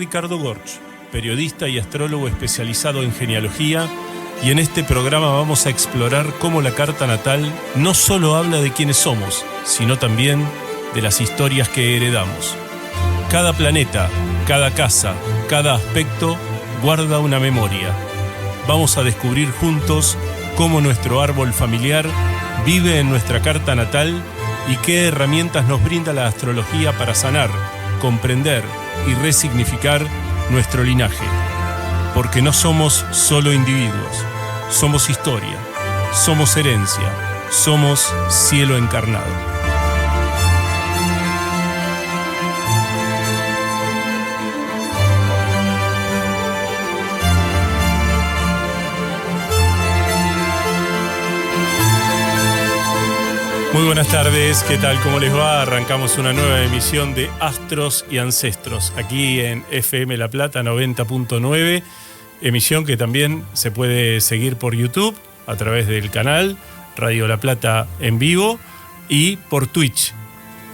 Ricardo Gorch, periodista y astrólogo especializado en genealogía, y en este programa vamos a explorar cómo la carta natal no solo habla de quiénes somos, sino también de las historias que heredamos. Cada planeta, cada casa, cada aspecto guarda una memoria. Vamos a descubrir juntos cómo nuestro árbol familiar vive en nuestra carta natal y qué herramientas nos brinda la astrología para sanar, comprender y resignificar nuestro linaje. Porque no somos solo individuos, somos historia, somos herencia, somos cielo encarnado. Muy buenas tardes, ¿qué tal? ¿Cómo les va? Arrancamos una nueva emisión de Astros y Ancestros, aquí en FM La Plata 90.9, emisión que también se puede seguir por YouTube, a través del canal Radio La Plata en vivo y por Twitch.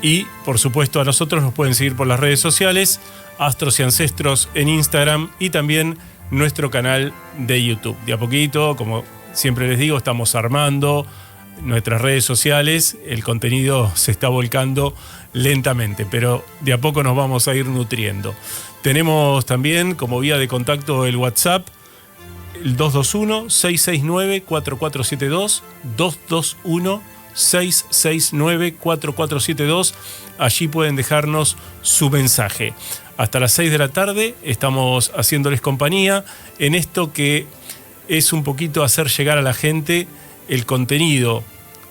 Y, por supuesto, a nosotros nos pueden seguir por las redes sociales, Astros y Ancestros en Instagram y también nuestro canal de YouTube. De a poquito, como siempre les digo, estamos armando nuestras redes sociales, el contenido se está volcando lentamente, pero de a poco nos vamos a ir nutriendo. Tenemos también como vía de contacto el WhatsApp, el 221-669-4472, 221-669-4472, allí pueden dejarnos su mensaje. Hasta las 6 de la tarde estamos haciéndoles compañía en esto que es un poquito hacer llegar a la gente el contenido,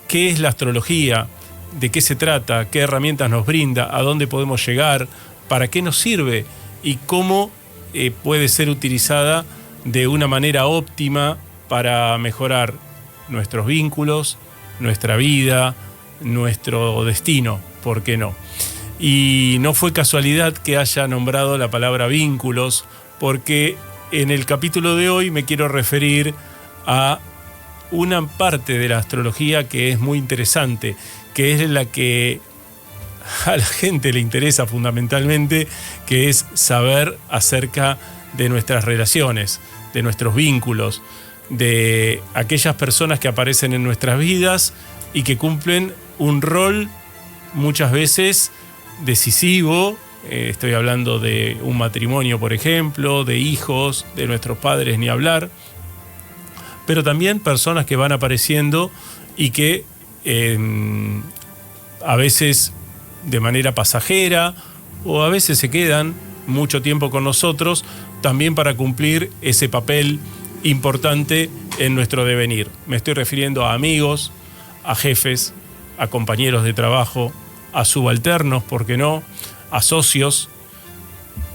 qué es la astrología, de qué se trata, qué herramientas nos brinda, a dónde podemos llegar, para qué nos sirve y cómo puede ser utilizada de una manera óptima para mejorar nuestros vínculos, nuestra vida, nuestro destino, ¿por qué no? Y no fue casualidad que haya nombrado la palabra vínculos, porque en el capítulo de hoy me quiero referir a una parte de la astrología que es muy interesante, que es la que a la gente le interesa fundamentalmente, que es saber acerca de nuestras relaciones, de nuestros vínculos, de aquellas personas que aparecen en nuestras vidas y que cumplen un rol muchas veces decisivo. Estoy hablando de un matrimonio, por ejemplo, de hijos, de nuestros padres, ni hablar, pero también personas que van apareciendo y que a veces de manera pasajera o a veces se quedan mucho tiempo con nosotros también para cumplir ese papel importante en nuestro devenir. Me estoy refiriendo a amigos, a jefes, a compañeros de trabajo, a subalternos, ¿por qué no?, a socios,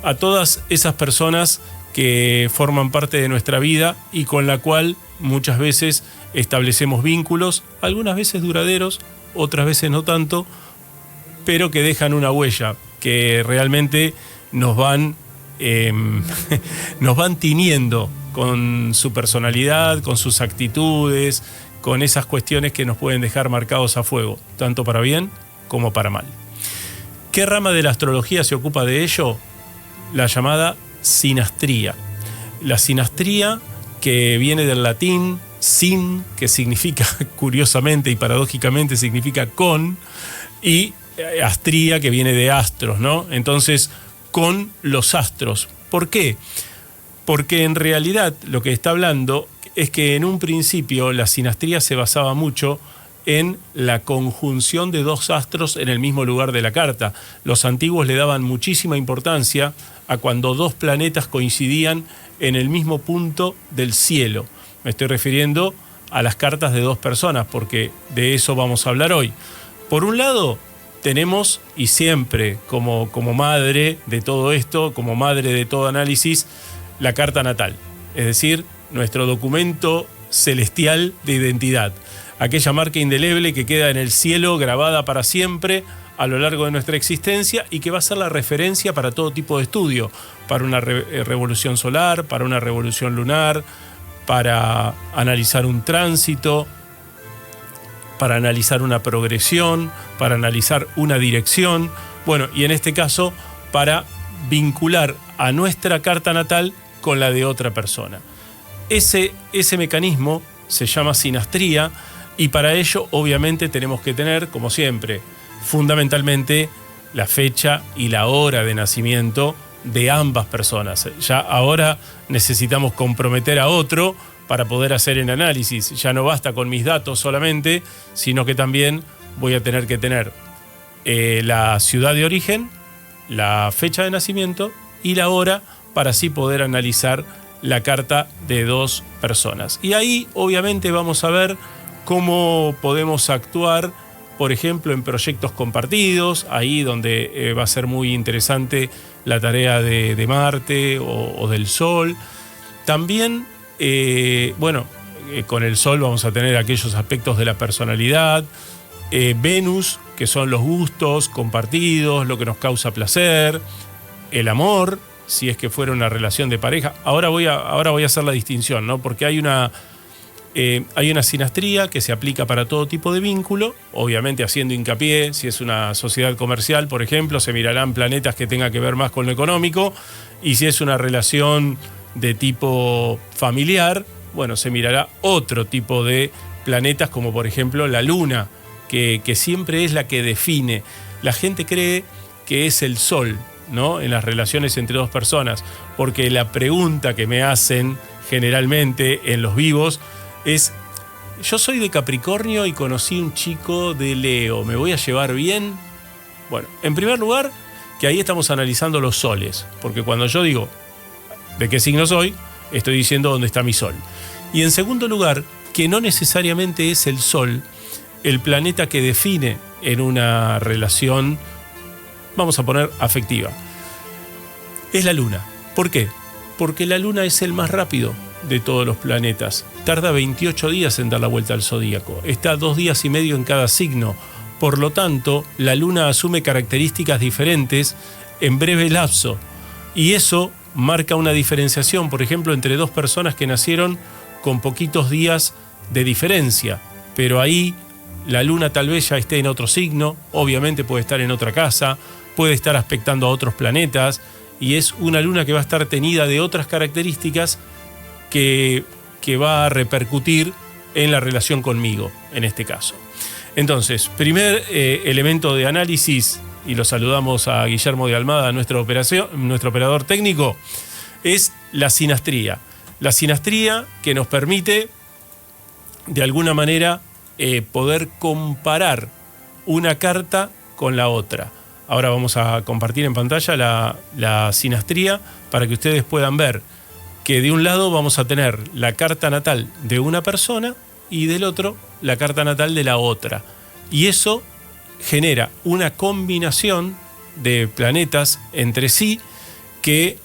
a todas esas personas que forman parte de nuestra vida y con la cual muchas veces establecemos vínculos, algunas veces duraderos, otras veces no tanto, pero que dejan una huella, que realmente nos van tiñendo con su personalidad, con sus actitudes, con esas cuestiones que nos pueden dejar marcados a fuego, tanto para bien como para mal. ¿Qué rama de la astrología se ocupa de ello? La llamada sinastría. La sinastría, que viene del latín sin, que significa, curiosamente y paradójicamente, significa con, y astría, que viene de astros, ¿no? Entonces, con los astros. ¿Por qué? Porque en realidad lo que está hablando es que en un principio la sinastría se basaba mucho en la conjunción de dos astros en el mismo lugar de la carta. Los antiguos le daban muchísima importancia a cuando dos planetas coincidían en el mismo punto del cielo. Me estoy refiriendo a las cartas de dos personas, porque de eso vamos a hablar hoy. Por un lado, tenemos, y siempre como madre de todo esto, como madre de todo análisis, la carta natal, es decir, nuestro documento celestial de identidad. Aquella marca indeleble que queda en el cielo, grabada para siempre a lo largo de nuestra existencia y que va a ser la referencia para todo tipo de estudio, para una revolución solar, para una revolución lunar, para analizar un tránsito, para analizar una progresión, para analizar una dirección, bueno, y en este caso para vincular a nuestra carta natal con la de otra persona. Ese mecanismo se llama sinastría y para ello obviamente tenemos que tener, como siempre, fundamentalmente la fecha y la hora de nacimiento de ambas personas. Ya ahora necesitamos comprometer a otro para poder hacer el análisis. Ya no basta con mis datos solamente, sino que también voy a tener que tener la ciudad de origen, la fecha de nacimiento y la hora para así poder analizar la carta de dos personas. Y ahí obviamente vamos a ver cómo podemos actuar, por ejemplo, en proyectos compartidos, ahí donde va a ser muy interesante la tarea de Marte o del Sol. También, con el Sol vamos a tener aquellos aspectos de la personalidad, Venus, que son los gustos compartidos, lo que nos causa placer, el amor, si es que fuera una relación de pareja. Ahora voy a hacer la distinción, ¿no? Porque hay una sinastría que se aplica para todo tipo de vínculo, obviamente haciendo hincapié, si es una sociedad comercial, por ejemplo, se mirarán planetas que tengan que ver más con lo económico, y si es una relación de tipo familiar, bueno, se mirará otro tipo de planetas, como por ejemplo la Luna, que siempre es la que define. La gente cree que es el Sol, ¿no?, en las relaciones entre dos personas, porque la pregunta que me hacen generalmente en los vivos es: yo soy de Capricornio y conocí un chico de Leo, ¿me voy a llevar bien? Bueno, en primer lugar, que ahí estamos analizando los soles, porque cuando yo digo de qué signo soy, estoy diciendo dónde está mi sol. Y en segundo lugar, que no necesariamente es el Sol el planeta que define en una relación, vamos a poner afectiva. Es la Luna. ¿Por qué? Porque la Luna es el más rápido de todos los planetas. Tarda 28 días en dar la vuelta al zodíaco. Está 2 días y medio en cada signo. Por lo tanto, la Luna asume características diferentes en breve lapso. Y eso marca una diferenciación, por ejemplo, entre dos personas que nacieron con poquitos días de diferencia. Pero ahí la Luna tal vez ya esté en otro signo, obviamente puede estar en otra casa, puede estar aspectando a otros planetas, y es una Luna que va a estar tenida de otras características que va a repercutir en la relación conmigo, en este caso. Entonces, primer elemento de análisis, y lo saludamos a Guillermo de Almada, nuestro operador técnico, es la sinastría. La sinastría que nos permite, de alguna manera, poder comparar una carta con la otra. Ahora vamos a compartir en pantalla la sinastría para que ustedes puedan ver que de un lado vamos a tener la carta natal de una persona y del otro la carta natal de la otra. Y eso genera una combinación de planetas entre sí que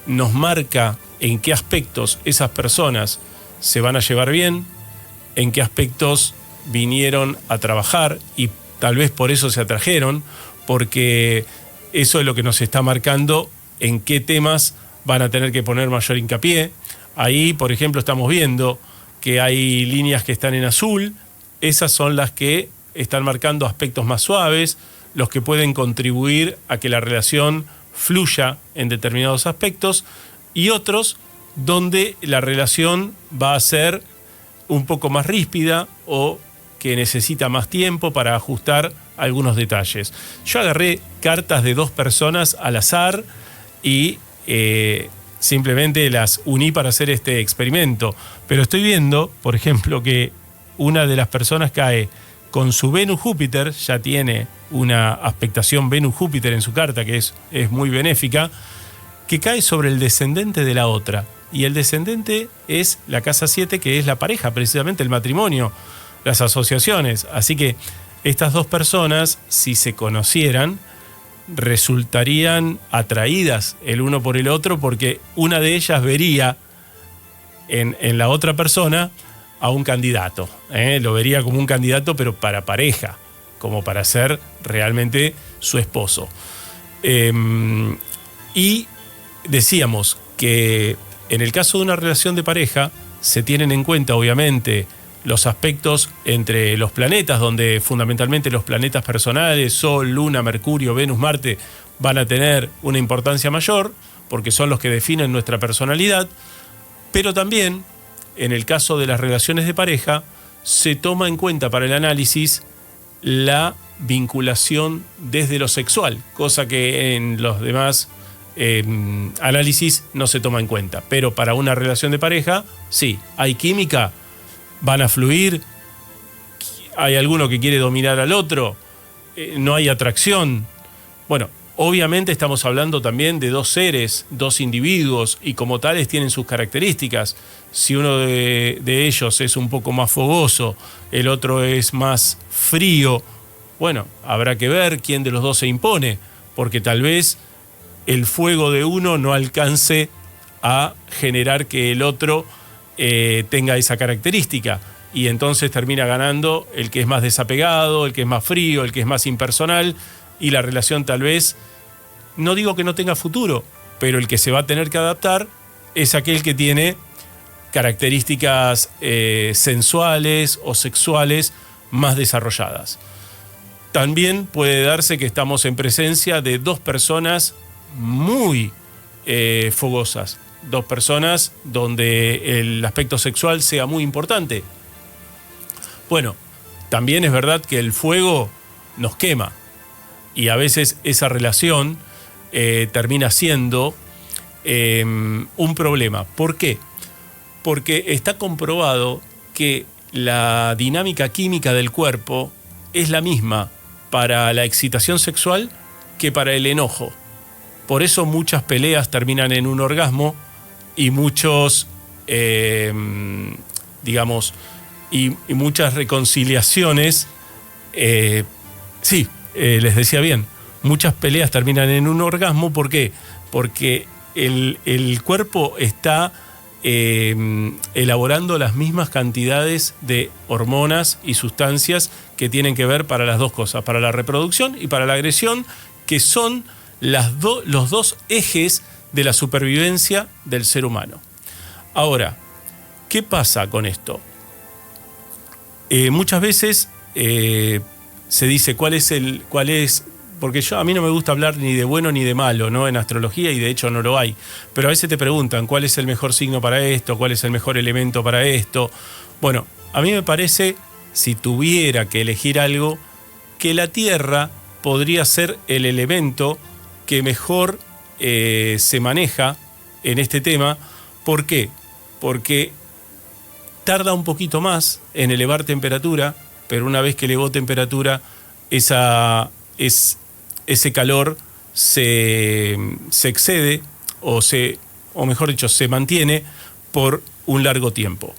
nos marca en qué aspectos esas personas se van a llevar bien, en qué aspectos vinieron a trabajar y tal vez por eso se atrajeron, porque eso es lo que nos está marcando en qué temas van a tener que poner mayor hincapié. Ahí, por ejemplo, estamos viendo que hay líneas que están en azul. Esas son las que están marcando aspectos más suaves, los que pueden contribuir a que la relación fluya en determinados aspectos, y otros donde la relación va a ser un poco más ríspida o que necesita más tiempo para ajustar algunos detalles. Yo agarré cartas de 2 personas al azar y simplemente las uní para hacer este experimento. Pero estoy viendo, por ejemplo, que una de las personas cae con su Venus-Júpiter, ya tiene una aspectación Venus-Júpiter en su carta que es muy benéfica, que cae sobre el descendente de la otra. Y el descendente es la casa 7, que es la pareja, precisamente el matrimonio, las asociaciones. Así que estas 2 personas, si se conocieran, resultarían atraídas el uno por el otro, porque una de ellas vería en la otra persona a un candidato. Lo vería como un candidato, pero para pareja, como para ser realmente su esposo. Y decíamos que en el caso de una relación de pareja se tienen en cuenta, obviamente, los aspectos entre los planetas, donde fundamentalmente los planetas personales, Sol, Luna, Mercurio, Venus, Marte, van a tener una importancia mayor, porque son los que definen nuestra personalidad, pero también, en el caso de las relaciones de pareja, se toma en cuenta para el análisis la vinculación desde lo sexual, cosa que en los demás análisis no se toma en cuenta. Pero para una relación de pareja, sí, hay química, van a fluir, hay alguno que quiere dominar al otro, no hay atracción. Bueno, obviamente estamos hablando también de dos seres, dos individuos, y como tales tienen sus características. Si uno de ellos es un poco más fogoso, el otro es más frío, bueno, habrá que ver quién de los dos se impone, porque tal vez el fuego de uno no alcance a generar que el otro tenga esa característica, y entonces termina ganando el que es más desapegado, el que es más frío, el que es más impersonal, y la relación tal vez, no digo que no tenga futuro, pero el que se va a tener que adaptar es aquel que tiene características sensuales o sexuales más desarrolladas. También puede darse que estamos en presencia de dos personas muy fogosas, dos personas donde el aspecto sexual sea muy importante. Bueno, también es verdad que el fuego nos quema, y a veces esa relación termina siendo un problema. ¿Por qué? Porque está comprobado que la dinámica química del cuerpo es la misma para la excitación sexual que para el enojo. Por eso muchas peleas terminan en un orgasmo, y muchos, y muchas reconciliaciones, les decía bien, muchas peleas terminan en un orgasmo. ¿Por qué? Porque el cuerpo está elaborando las mismas cantidades de hormonas y sustancias que tienen que ver para las dos cosas, para la reproducción y para la agresión, que son los dos ejes de la supervivencia del ser humano. Ahora, ¿qué pasa con esto? Muchas veces se dice cuál es, porque a mí no me gusta hablar ni de bueno ni de malo, ¿no?, en astrología, y de hecho no lo hay, pero a veces te preguntan cuál es el mejor signo para esto, cuál es el mejor elemento para esto. Bueno, a mí me parece, si tuviera que elegir algo, que la Tierra podría ser el elemento que mejor se maneja en este tema. ¿Por qué? Porque tarda un poquito más en elevar temperatura, pero una vez que elevó temperatura, ese calor se excede, o mejor dicho, se mantiene por un largo tiempo.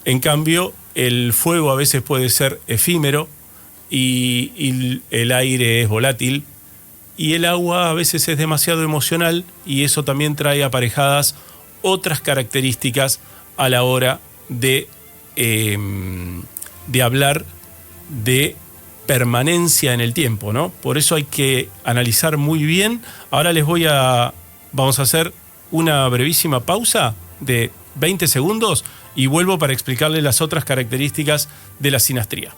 En cambio, el fuego a veces puede ser efímero, y el aire es volátil, y el agua a veces es demasiado emocional, y eso también trae aparejadas otras características a la hora de hablar de permanencia en el tiempo, ¿no? Por eso hay que analizar muy bien. Ahora vamos a hacer una brevísima pausa de 20 segundos y vuelvo para explicarles las otras características de la sinastría.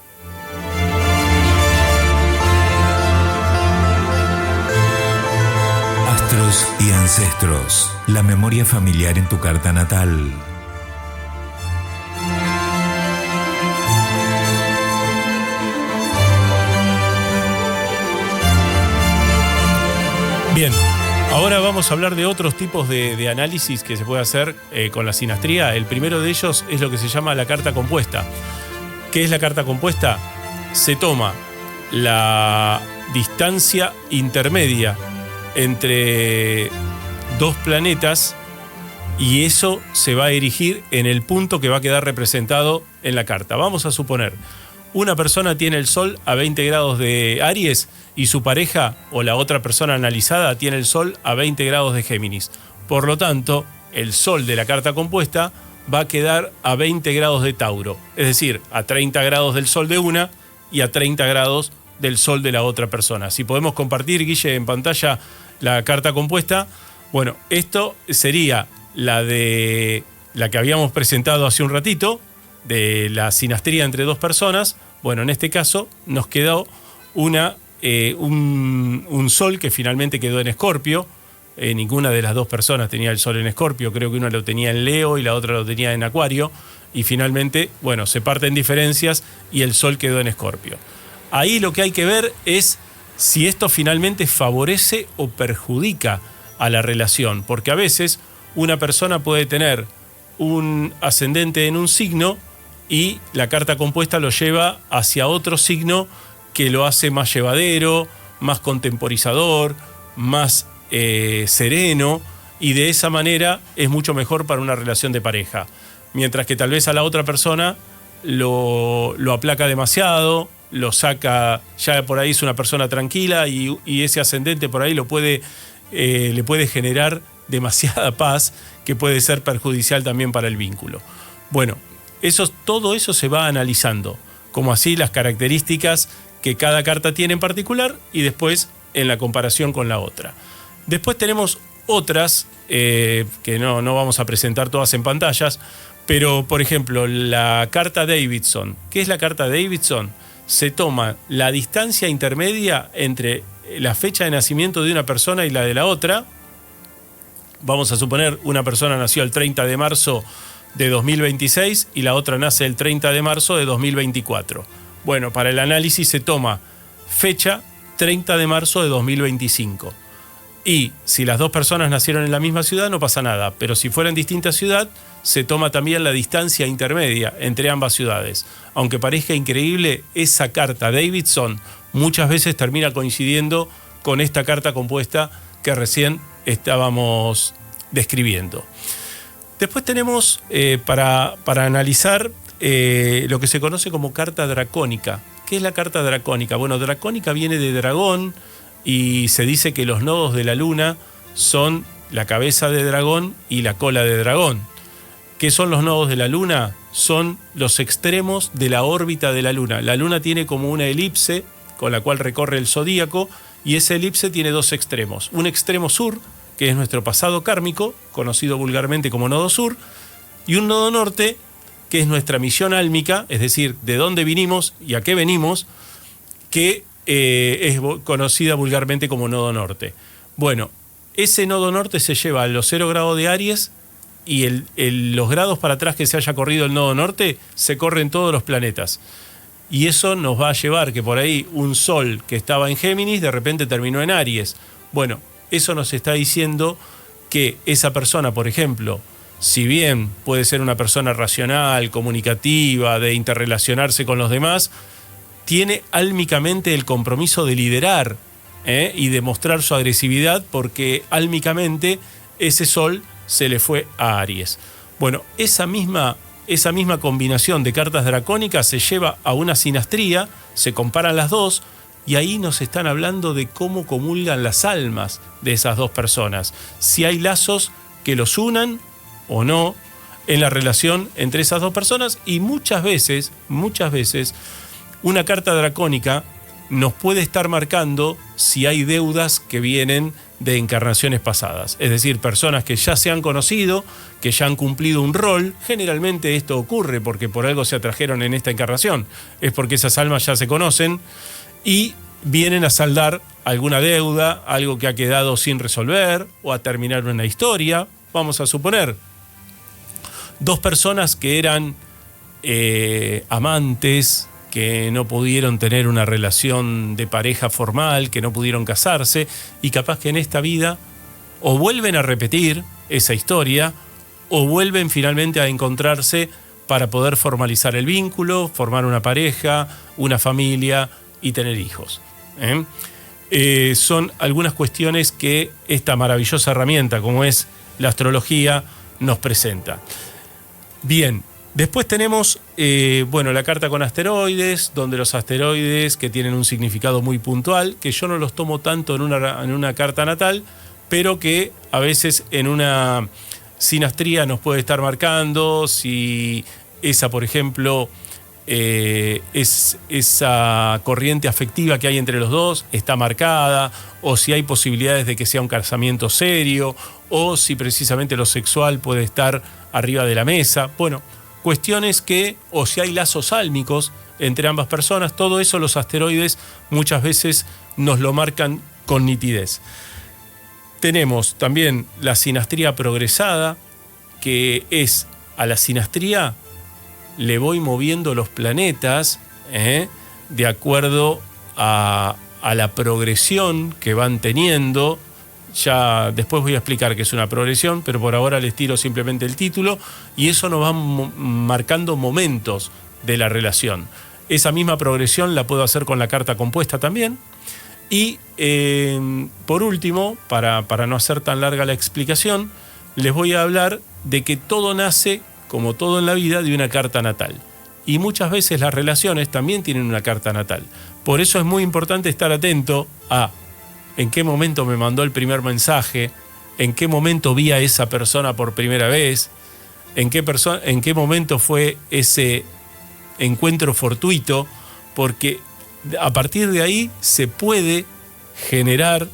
Astros y ancestros, la memoria familiar en tu carta natal. Bien, ahora vamos a hablar de otros tipos de análisis que se puede hacer con la sinastría. El primero de ellos es lo que se llama la carta compuesta. ¿Qué es la carta compuesta? Se toma la distancia intermedia entre dos planetas, y eso se va a erigir en el punto que va a quedar representado en la carta. Vamos a suponer, una persona tiene el Sol a 20 grados de Aries y su pareja o la otra persona analizada tiene el Sol a 20 grados de Géminis. Por lo tanto, el Sol de la carta compuesta va a quedar a 20 grados de Tauro, es decir, a 30 grados del Sol de una y a 30 grados del Sol de la otra persona. Si podemos compartir, Guille, en pantalla la carta compuesta. Bueno, esto sería la que habíamos presentado hace un ratito, de la sinastría entre dos personas. Bueno, en este caso nos quedó una un sol que finalmente quedó en Escorpio. Ninguna de las dos personas tenía el sol en Escorpio, creo que una lo tenía en Leo y la otra lo tenía en Acuario, y finalmente, bueno, se parten diferencias y el sol quedó en Escorpio. Ahí lo que hay que ver es si esto finalmente favorece o perjudica a la relación, porque a veces una persona puede tener un ascendente en un signo y la carta compuesta lo lleva hacia otro signo que lo hace más llevadero, más contemporizador, más sereno, y de esa manera es mucho mejor para una relación de pareja. Mientras que tal vez a la otra persona lo aplaca demasiado, lo saca, ya por ahí es una persona tranquila y ese ascendente por ahí le puede generar demasiada paz que puede ser perjudicial también para el vínculo. Bueno, todo eso se va analizando, como así las características que cada carta tiene en particular y después en la comparación con la otra. Después tenemos otras que no vamos a presentar todas en pantallas, pero por ejemplo la carta Davidson. ¿Qué es la carta Davidson? Se toma la distancia intermedia entre la fecha de nacimiento de una persona y la de la otra. Vamos a suponer una persona nació el 30 de marzo de 2026 y la otra nace el 30 de marzo de 2024. Bueno, para el análisis se toma fecha 30 de marzo de 2025. Y si las dos personas nacieron en la misma ciudad no pasa nada, pero si fueran en distinta ciudad se toma también la distancia intermedia entre ambas ciudades. Aunque parezca increíble, esa carta Davidson muchas veces termina coincidiendo con esta carta compuesta que recién estábamos describiendo. Después tenemos para analizar lo que se conoce como carta dracónica. ¿Qué es la carta dracónica? Bueno, dracónica viene de dragón y se dice que los nodos de la luna son la cabeza de dragón y la cola de dragón. ¿Qué son los nodos de la luna? Son los extremos de la órbita de la luna. La luna tiene como una elipse con la cual recorre el zodíaco y esa elipse tiene dos extremos. Un extremo sur, que es nuestro pasado kármico, conocido vulgarmente como nodo sur, y un nodo norte, que es nuestra misión álmica, es decir, de dónde vinimos y a qué venimos, que es conocida vulgarmente como nodo norte. Bueno, ese nodo norte se lleva a los 0 grados de Aries y los grados para atrás que se haya corrido el nodo norte se corren todos los planetas. Y eso nos va a llevar que por ahí un sol que estaba en Géminis de repente terminó en Aries. Bueno, eso nos está diciendo que esa persona, por ejemplo, si bien puede ser una persona racional, comunicativa, de interrelacionarse con los demás, tiene álmicamente el compromiso de liderar y de mostrar su agresividad porque álmicamente ese sol se le fue a Aries. Bueno, esa misma combinación de cartas dracónicas se lleva a una sinastría, se comparan las dos y ahí nos están hablando de cómo comulgan las almas de esas dos personas, si hay lazos que los unan o no en la relación entre esas dos personas, y muchas veces una carta dracónica nos puede estar marcando si hay deudas que vienen de encarnaciones pasadas. Es decir, personas que ya se han conocido, que ya han cumplido un rol. Generalmente esto ocurre porque por algo se atrajeron en esta encarnación. Es porque esas almas ya se conocen y vienen a saldar alguna deuda, algo que ha quedado sin resolver o a terminar una historia. Vamos a suponer, dos personas que eran amantes, que no pudieron tener una relación de pareja formal, que no pudieron casarse, y capaz que en esta vida o vuelven a repetir esa historia o vuelven finalmente a encontrarse para poder formalizar el vínculo, formar una pareja, una familia y tener hijos. Son algunas cuestiones que esta maravillosa herramienta como es la astrología nos presenta. Bien. Después tenemos la carta con asteroides, donde los asteroides que tienen un significado muy puntual, que yo no los tomo tanto en una carta natal, pero que a veces en una sinastría nos puede estar marcando si esa, por ejemplo, es esa corriente afectiva que hay entre los dos está marcada, o si hay posibilidades de que sea un casamiento serio, o si precisamente lo sexual puede estar arriba de la mesa. Bueno, cuestiones o si hay lazos álmicos entre ambas personas, todo eso los asteroides muchas veces nos lo marcan con nitidez. Tenemos también la sinastría progresada, que es a la sinastría le voy moviendo los planetas de acuerdo a la progresión que van teniendo. Ya después voy a explicar qué es una progresión, pero por ahora les tiro simplemente el título, y eso nos va marcando momentos de la relación. Esa misma progresión la puedo hacer con la carta compuesta también. Y por último, para no hacer tan larga la explicación, les voy a hablar de que todo nace, como todo en la vida, de una carta natal. Y muchas veces las relaciones también tienen una carta natal. Por eso es muy importante estar atento a en qué momento me mandó el primer mensaje, en qué momento vi a esa persona por primera vez, en qué momento fue ese encuentro fortuito, porque a partir de ahí se puede generar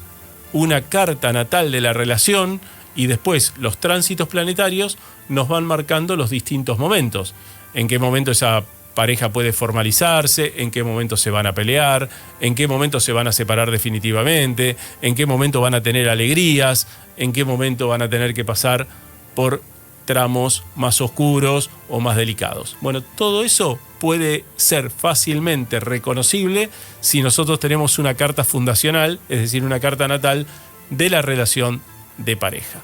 una carta natal de la relación, y después los tránsitos planetarios nos van marcando los distintos momentos. En qué momento esa pareja puede formalizarse, en qué momento se van a pelear, en qué momento se van a separar definitivamente, en qué momento van a tener alegrías, en qué momento van a tener que pasar por tramos más oscuros o más delicados. Bueno, todo eso puede ser fácilmente reconocible si nosotros tenemos una carta fundacional, es decir, una carta natal de la relación de pareja.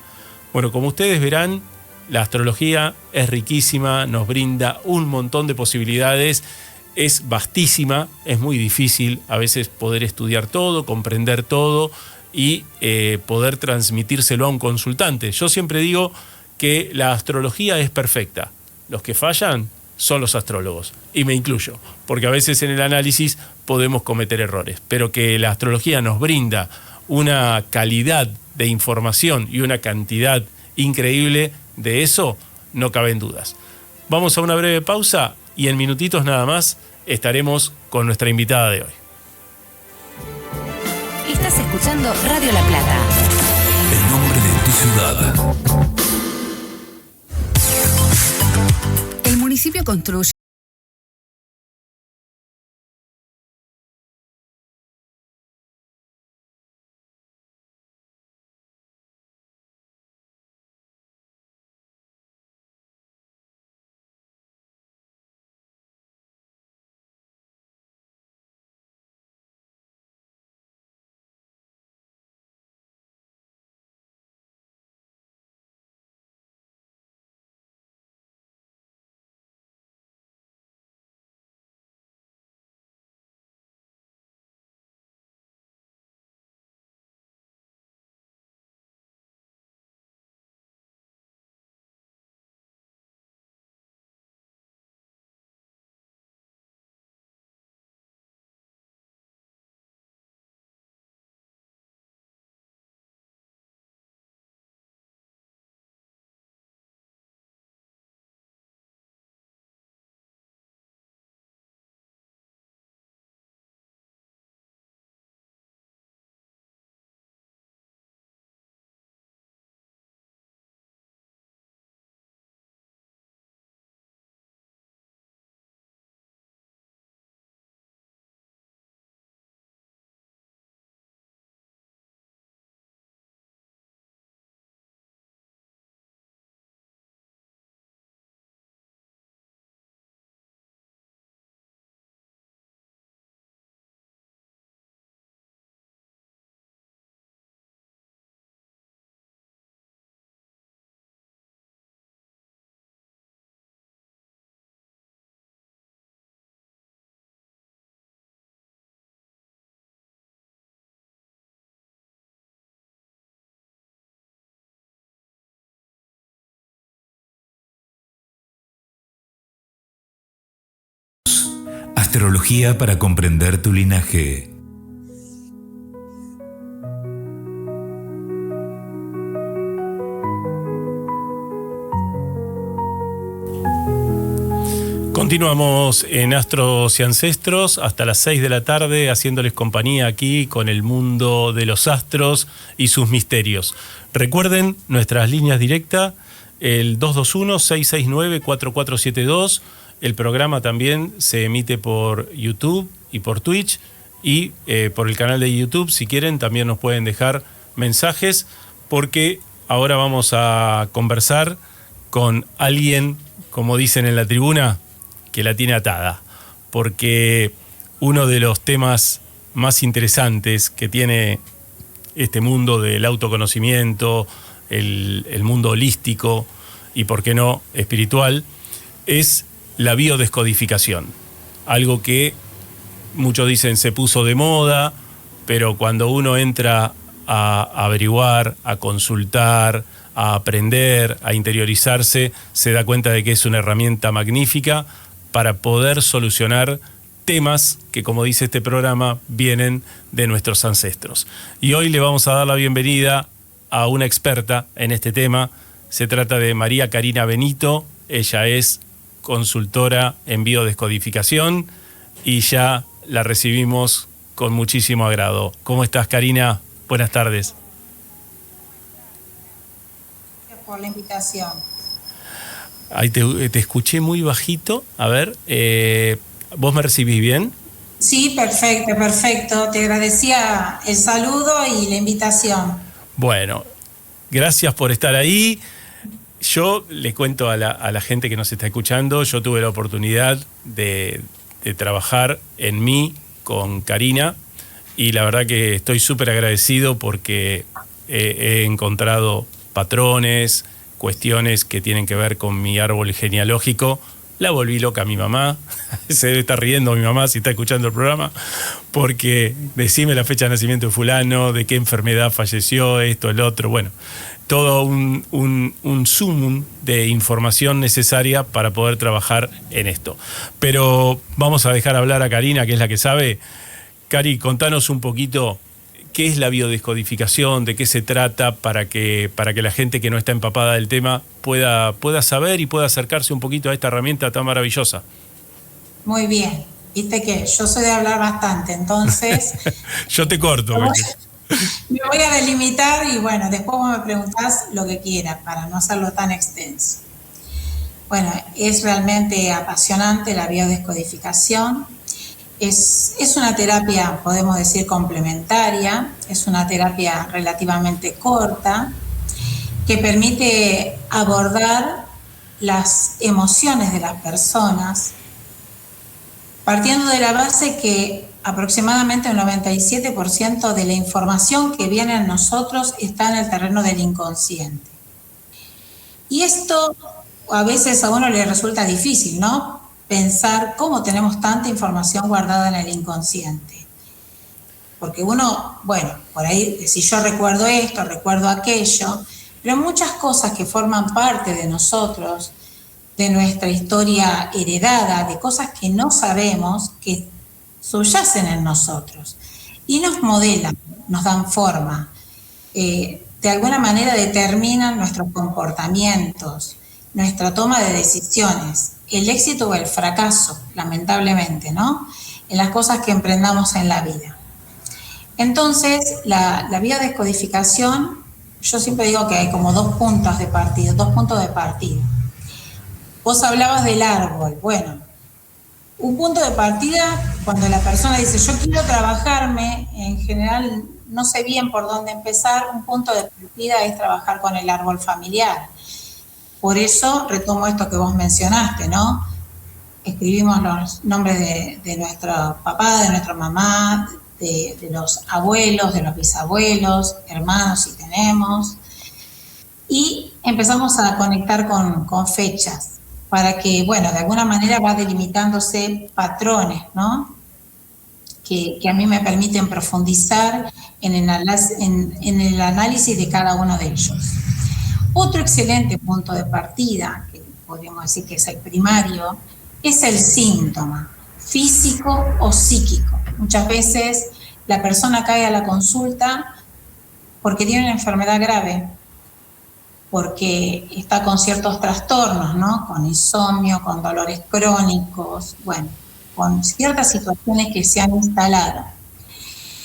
Bueno, como ustedes verán, la astrología es riquísima, nos brinda un montón de posibilidades, es vastísima, es muy difícil a veces poder estudiar todo, comprender todo y poder transmitírselo a un consultante. Yo siempre digo que la astrología es perfecta, los que fallan son los astrólogos, y me incluyo, porque a veces en el análisis podemos cometer errores, pero que la astrología nos brinda una calidad de información y una cantidad increíble de eso, no caben dudas. Vamos a una breve pausa y en minutitos nada más estaremos con nuestra invitada de hoy. Estás escuchando Radio La Plata. El nombre de tu ciudad. El municipio construye. Astrología para comprender tu linaje. Continuamos en Astros y Ancestros hasta las 6 de la tarde haciéndoles compañía aquí con el mundo de los astros y sus misterios. Recuerden nuestras líneas directas el 221-669-4472. El programa también se emite por YouTube y por Twitch y por el canal de YouTube. Si quieren, también nos pueden dejar mensajes, porque ahora vamos a conversar con alguien, como dicen en la tribuna, que la tiene atada, porque uno de los temas más interesantes que tiene este mundo del autoconocimiento, el mundo holístico y, por qué no, espiritual, es la biodescodificación. Algo que muchos dicen se puso de moda, pero cuando uno entra a averiguar, a consultar, a aprender, a interiorizarse, se da cuenta de que es una herramienta magnífica para poder solucionar temas que, como dice este programa, vienen de nuestros ancestros. Y hoy le vamos a dar la bienvenida a una experta en este tema. Se trata de María Karina Benito. Ella es consultora en biodescodificación y ya la recibimos con muchísimo agrado. ¿Cómo estás, Karina? Buenas tardes. Gracias por la invitación. Ahí te escuché muy bajito. A ver, ¿vos me recibís bien? Sí, perfecto, perfecto. Te agradecía el saludo y la invitación. Bueno, gracias por estar ahí. Yo le cuento a la gente que nos está escuchando, yo tuve la oportunidad de trabajar en mí con Karina y la verdad que estoy súper agradecido porque he encontrado patrones, cuestiones que tienen que ver con mi árbol genealógico. La volví loca a mi mamá, se debe estar riendo mi mamá si está escuchando el programa, porque decime la fecha de nacimiento de fulano, de qué enfermedad falleció, esto, el otro, bueno, todo un sumum de información necesaria para poder trabajar en esto. Pero vamos a dejar hablar a Karina, que es la que sabe. Cari, contanos un poquito qué es la biodescodificación, de qué se trata, para que la gente que no está empapada del tema pueda saber y pueda acercarse un poquito a esta herramienta tan maravillosa. Muy bien. Viste que yo soy de hablar bastante, entonces... Yo te corto. Me voy a delimitar y bueno, después vos me preguntás lo que quieras para no hacerlo tan extenso. Bueno, es realmente apasionante la biodescodificación. Es una terapia, podemos decir, complementaria, es una terapia relativamente corta que permite abordar las emociones de las personas partiendo de la base que aproximadamente el 97% de la información que viene a nosotros está en el terreno del inconsciente. Y esto a veces a uno le resulta difícil, ¿no? Pensar cómo tenemos tanta información guardada en el inconsciente. Porque uno, bueno, por ahí, si yo recuerdo esto, recuerdo aquello, pero muchas cosas que forman parte de nosotros, de nuestra historia heredada, de cosas que no sabemos, que subyacen en nosotros y nos modelan, nos dan forma, de alguna manera determinan nuestros comportamientos, nuestra toma de decisiones, el éxito o el fracaso, lamentablemente, ¿no? En las cosas que emprendamos en la vida. Entonces, la biodescodificación, yo siempre digo que hay como dos puntos de partida. Vos hablabas del árbol. Bueno, un punto de partida, cuando la persona dice, yo quiero trabajarme, en general no sé bien por dónde empezar, un punto de partida es trabajar con el árbol familiar. Por eso retomo esto que vos mencionaste, ¿no? Escribimos los nombres de nuestro papá, de nuestra mamá, de los abuelos, de los bisabuelos, hermanos si tenemos, y empezamos a conectar con fechas para que, bueno, de alguna manera va delimitándose patrones, ¿no? Que a mí me permiten profundizar en el análisis de cada uno de ellos. Otro excelente punto de partida, que podríamos decir que es el primario, es el síntoma, físico o psíquico. Muchas veces la persona cae a la consulta porque tiene una enfermedad grave, porque está con ciertos trastornos, ¿no? Con insomnio, con dolores crónicos, bueno, con ciertas situaciones que se han instalado.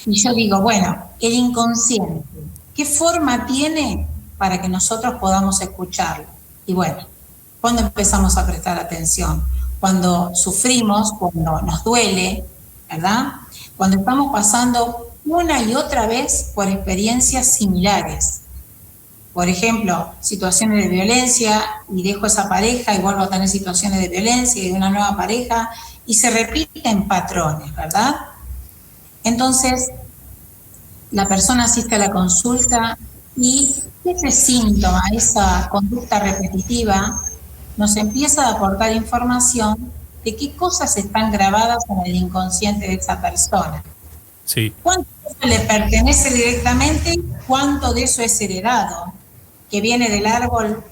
Y yo digo, bueno, el inconsciente, ¿qué forma tiene para que nosotros podamos escucharlo? Y bueno, ¿cuándo empezamos a prestar atención? Cuando sufrimos, cuando nos duele, ¿verdad? Cuando estamos pasando una y otra vez por experiencias similares. Por ejemplo, situaciones de violencia y dejo esa pareja y vuelvo a tener situaciones de violencia y de una nueva pareja y se repiten patrones, ¿verdad? Entonces, la persona asiste a la consulta y ese síntoma, esa conducta repetitiva, nos empieza a aportar información de qué cosas están grabadas en el inconsciente de esa persona. Sí. ¿Cuánto de eso le pertenece directamente? ¿Cuánto de eso es heredado? Que viene del árbol,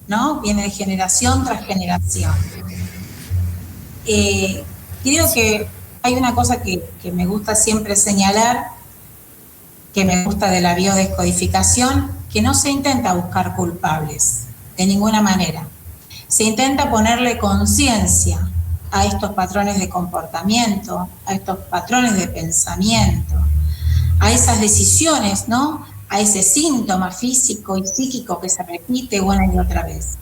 ¿no? Viene de generación tras generación. Creo que hay una cosa que me gusta siempre señalar, que me gusta de la biodescodificación, que no se intenta buscar culpables, de ninguna manera. Se intenta ponerle conciencia a estos patrones de comportamiento, a estos patrones de pensamiento, a esas decisiones, ¿no? A ese síntoma físico y psíquico que se repite una y otra vez.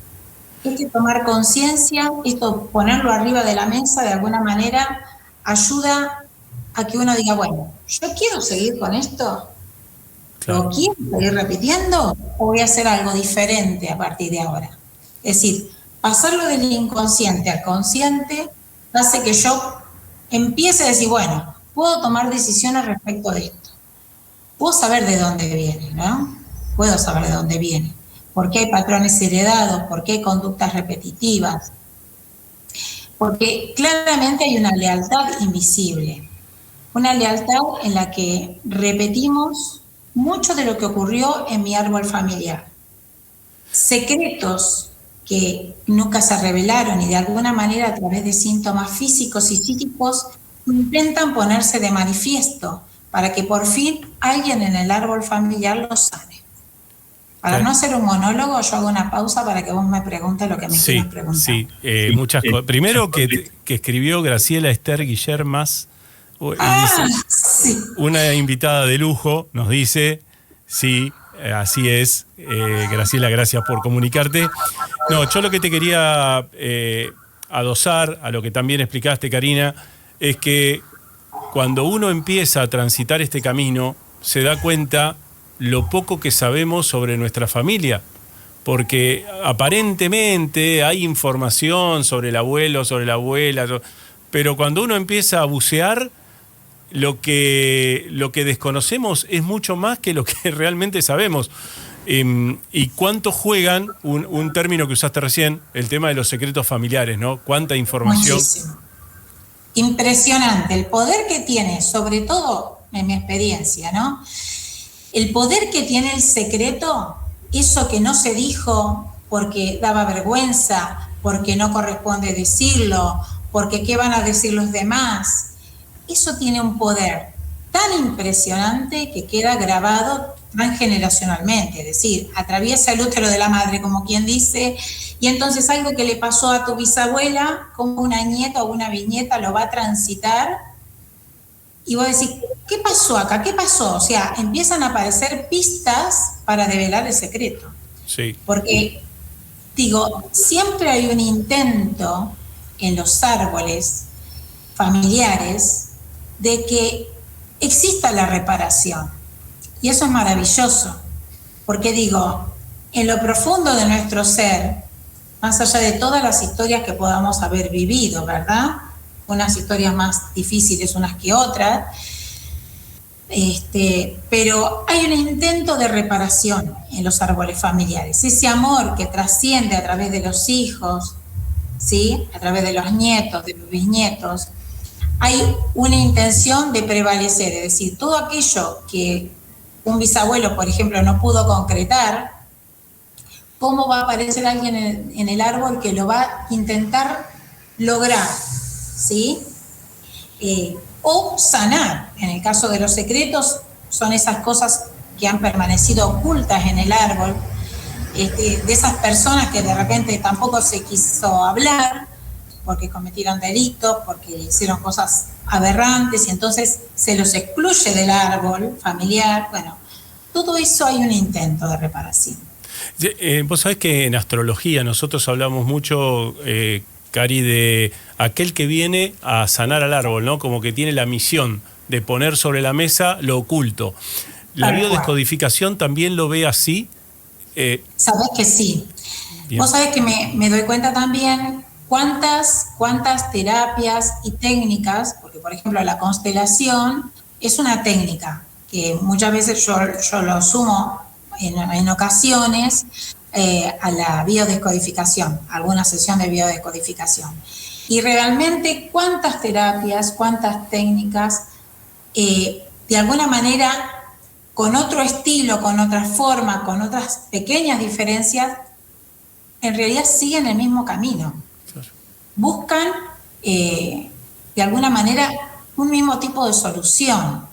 Hay que tomar conciencia, esto ponerlo arriba de la mesa de alguna manera ayuda a que uno diga, bueno, ¿yo quiero seguir con esto? Claro. ¿Lo quiero seguir repitiendo o voy a hacer algo diferente a partir de ahora? Es decir, pasarlo del inconsciente al consciente hace que yo empiece a decir, bueno, puedo tomar decisiones respecto de esto. Puedo saber de dónde viene, ¿no? Puedo saber de dónde viene. ¿Por qué hay patrones heredados? ¿Por qué hay conductas repetitivas? Porque claramente hay una lealtad invisible. Una lealtad en la que repetimos mucho de lo que ocurrió en mi árbol familiar. Secretos que nunca se revelaron y de alguna manera a través de síntomas físicos y psíquicos intentan ponerse de manifiesto para que por fin alguien en el árbol familiar lo sane. Para no hacer un monólogo, yo hago una pausa para que vos me preguntes lo que me quieras preguntar. Sí, muchas cosas. Primero que escribió Graciela Esther Guillermas, Sí. una invitada de lujo, nos dice, sí, así es, Graciela, gracias por comunicarte. No, yo lo que te quería adosar a lo que también explicaste, Karina, es que cuando uno empieza a transitar este camino, se da cuenta lo poco que sabemos sobre nuestra familia, porque aparentemente hay información sobre el abuelo, sobre la abuela, pero cuando uno empieza a bucear, lo que desconocemos es mucho más que lo que realmente sabemos. Y cuánto juegan, un término que usaste recién, el tema de los secretos familiares, ¿no? Cuánta información. Muchísimo. Impresionante el poder que tiene, sobre todo en mi experiencia, ¿no? El poder que tiene el secreto, eso que no se dijo porque daba vergüenza, porque no corresponde decirlo, porque qué van a decir los demás, eso tiene un poder tan impresionante que queda grabado transgeneracionalmente, es decir, atraviesa el útero de la madre, como quien dice, y entonces algo que le pasó a tu bisabuela, como una nieta o una bisnieta lo va a transitar, y vos decís, ¿qué pasó acá? ¿Qué pasó? O sea, empiezan a aparecer pistas para develar el secreto. Sí. Porque, digo, siempre hay un intento en los árboles familiares de que exista la reparación. Y eso es maravilloso, porque digo, en lo profundo de nuestro ser, más allá de todas las historias que podamos haber vivido, ¿verdad? Unas historias más difíciles unas que otras, pero hay un intento de reparación en los árboles familiares. Ese amor que trasciende a través de los hijos, ¿sí? A través de los nietos, de los bisnietos, hay una intención de prevalecer, es decir, todo aquello que un bisabuelo, por ejemplo, no pudo concretar, ¿cómo va a aparecer alguien en el árbol que lo va a intentar lograr? ¿Sí? O sanar. En el caso de los secretos, son esas cosas que han permanecido ocultas en el árbol, de esas personas que de repente tampoco se quiso hablar, porque cometieron delitos, porque hicieron cosas aberrantes, y entonces se los excluye del árbol familiar. Bueno, todo eso hay un intento de reparación. Vos sabés que en astrología nosotros hablamos mucho, Cari, de aquel que viene a sanar al árbol, ¿no? Como que tiene la misión de poner sobre la mesa lo oculto. ¿La biodescodificación también lo ve así? Sabés que sí. Bien. Vos sabés que me doy cuenta también cuántas terapias y técnicas, porque por ejemplo la constelación es una técnica que muchas veces yo lo sumo en ocasiones a la biodescodificación, alguna sesión de biodescodificación. Y realmente cuántas terapias, cuántas técnicas, de alguna manera, con otro estilo, con otra forma, con otras pequeñas diferencias, en realidad siguen el mismo camino. Buscan, de alguna manera, un mismo tipo de solución.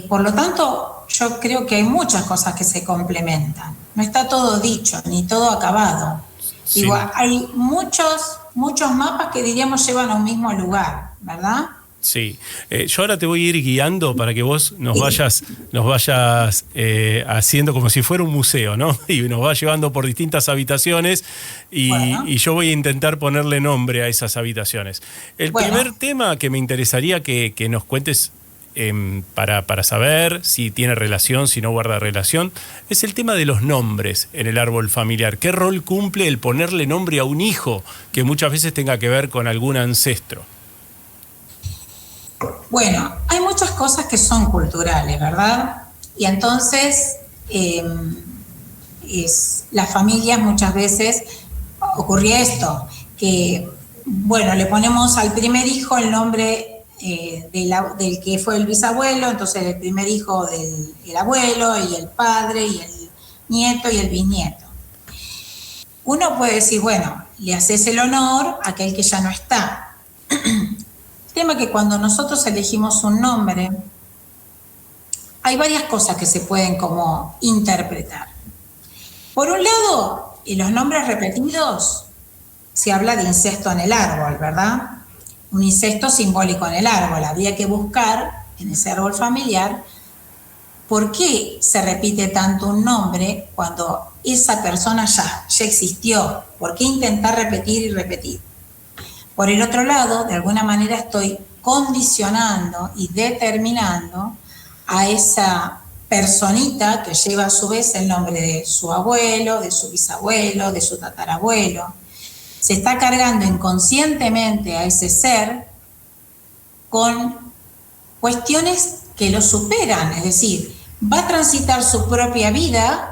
Por lo tanto, yo creo que hay muchas cosas que se complementan. No está todo dicho, ni todo acabado. Sí. Digo, hay muchos mapas que diríamos llevan a un mismo lugar, ¿verdad? Sí. Yo ahora te voy a ir guiando para que vos nos vayas haciendo como si fuera un museo, ¿no? Y nos vas llevando por distintas habitaciones y yo voy a intentar ponerle nombre a esas habitaciones. El primer tema que me interesaría que nos cuentes para saber si tiene relación, si no guarda relación, es el tema de los nombres en el árbol familiar. ¿Qué rol cumple el ponerle nombre a un hijo que muchas veces tenga que ver con algún ancestro? Bueno, hay muchas cosas que son culturales, ¿verdad? Y entonces las familias muchas veces ocurría esto, que bueno, le ponemos al primer hijo el nombre del que fue el bisabuelo, entonces el primer hijo del abuelo y el padre y el nieto y el bisnieto. Uno puede decir, bueno, le haces el honor a aquel que ya no está. El tema es que cuando nosotros elegimos un nombre, hay varias cosas que se pueden como interpretar. Por un lado, en los nombres repetidos se habla de incesto en el árbol, ¿verdad? Un incesto simbólico en el árbol. Habría que buscar en ese árbol familiar por qué se repite tanto un nombre cuando esa persona ya existió. ¿Por qué intentar repetir y repetir? Por el otro lado, de alguna manera estoy condicionando y determinando a esa personita que lleva a su vez el nombre de su abuelo, de su bisabuelo, de su tatarabuelo. Se está cargando inconscientemente a ese ser con cuestiones que lo superan, es decir, va a transitar su propia vida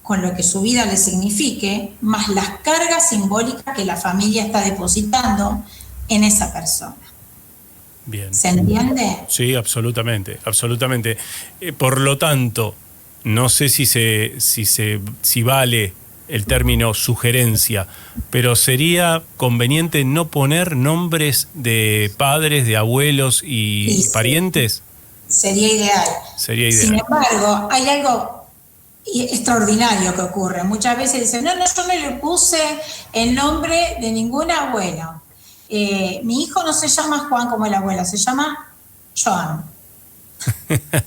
con lo que su vida le signifique, más las cargas simbólicas que la familia está depositando en esa persona. Bien. ¿Se entiende? Sí, absolutamente, absolutamente. Por lo tanto, no sé si vale el término sugerencia, pero sería conveniente no poner nombres de padres, de abuelos y parientes. Sería ideal. Sin embargo, hay algo extraordinario que ocurre. Muchas veces dicen, no, yo no le puse el nombre de ningún abuelo. Mi hijo no se llama Juan como el abuelo, se llama Joan.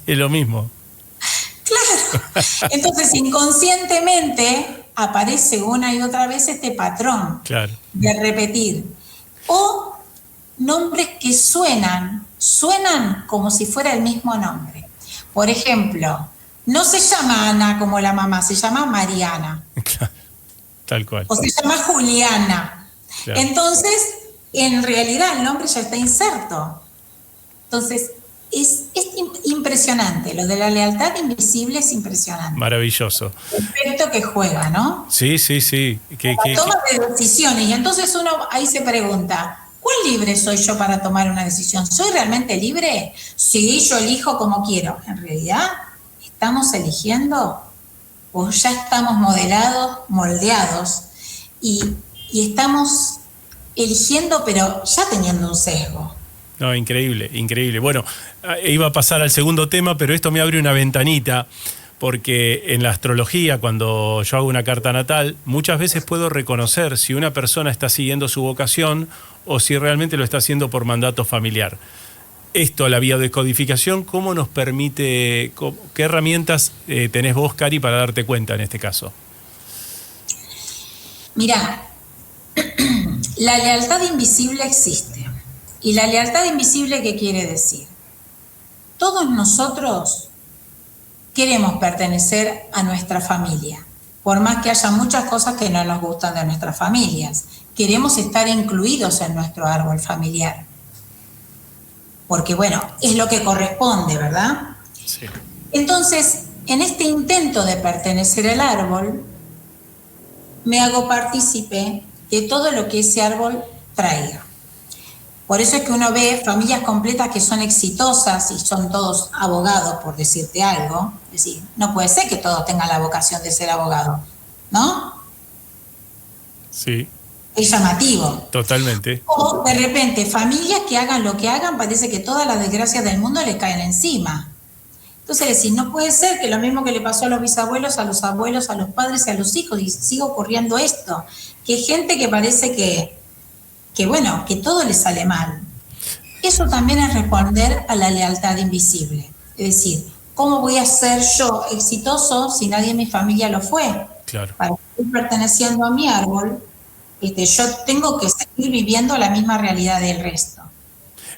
Es lo mismo. Claro. Entonces, inconscientemente aparece una y otra vez este patrón de repetir. O nombres que suenan como si fuera el mismo nombre. Por ejemplo, no se llama Ana como la mamá, se llama Mariana. Claro, tal cual. O se llama Juliana. Claro. Entonces, en realidad el nombre ya está inserto. Entonces, es impresionante. Lo de la lealtad invisible es impresionante. Maravilloso. El efecto que juega, ¿no? Sí. La toma de decisiones. Y entonces uno ahí se pregunta, ¿cuán libre soy yo para tomar una decisión? ¿Soy realmente libre? Sí, yo elijo como quiero. En realidad, ¿estamos eligiendo? ¿O ya estamos moldeados? Y estamos eligiendo, pero ya teniendo un sesgo. No, increíble. Bueno, iba a pasar al segundo tema, pero esto me abre una ventanita, porque en la astrología, cuando yo hago una carta natal, muchas veces puedo reconocer si una persona está siguiendo su vocación o si realmente lo está haciendo por mandato familiar. esto, la biodescodificación, ¿cómo nos permite, qué herramientas tenés vos, Cari, para darte cuenta en este caso? Mirá, la lealtad invisible existe. ¿Y la lealtad invisible qué quiere decir? Todos nosotros queremos pertenecer a nuestra familia, por más que haya muchas cosas que no nos gustan de nuestras familias. Queremos estar incluidos en nuestro árbol familiar. Porque, bueno, es lo que corresponde, ¿verdad? Sí. Entonces, en este intento de pertenecer al árbol, me hago partícipe de todo lo que ese árbol traiga. Por eso es que uno ve familias completas que son exitosas y son todos abogados, por decirte algo. Es decir, no puede ser que todos tengan la vocación de ser abogados, ¿no? Sí. Es llamativo. Totalmente. O de repente, familias que hagan lo que hagan, parece que todas las desgracias del mundo les caen encima. Entonces decir, no puede ser que lo mismo que le pasó a los bisabuelos, a los abuelos, a los padres y a los hijos, y siga ocurriendo esto. Que gente que parece que bueno, que todo le sale mal. Eso también es responder a la lealtad invisible. Es decir, ¿cómo voy a ser yo exitoso si nadie en mi familia lo fue? Claro. Para seguir perteneciendo a mi árbol, yo tengo que seguir viviendo la misma realidad del resto.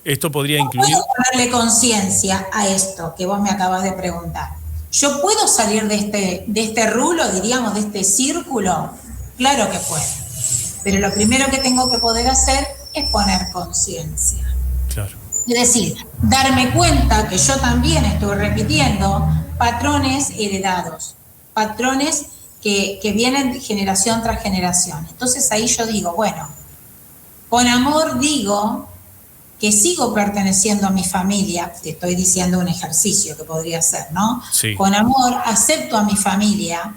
Esto podría incluir... ¿Puedo ponerle conciencia a esto que vos me acabas de preguntar? ¿Yo puedo salir de este rulo, diríamos, de este círculo? Claro que puedo. Pero lo primero que tengo que poder hacer es poner conciencia. Claro. Es decir, darme cuenta que yo también estoy repitiendo patrones heredados, patrones que vienen de generación tras generación. Entonces ahí yo digo, bueno, con amor digo que sigo perteneciendo a mi familia, te estoy diciendo un ejercicio que podría ser, ¿no? Sí. Con amor acepto a mi familia,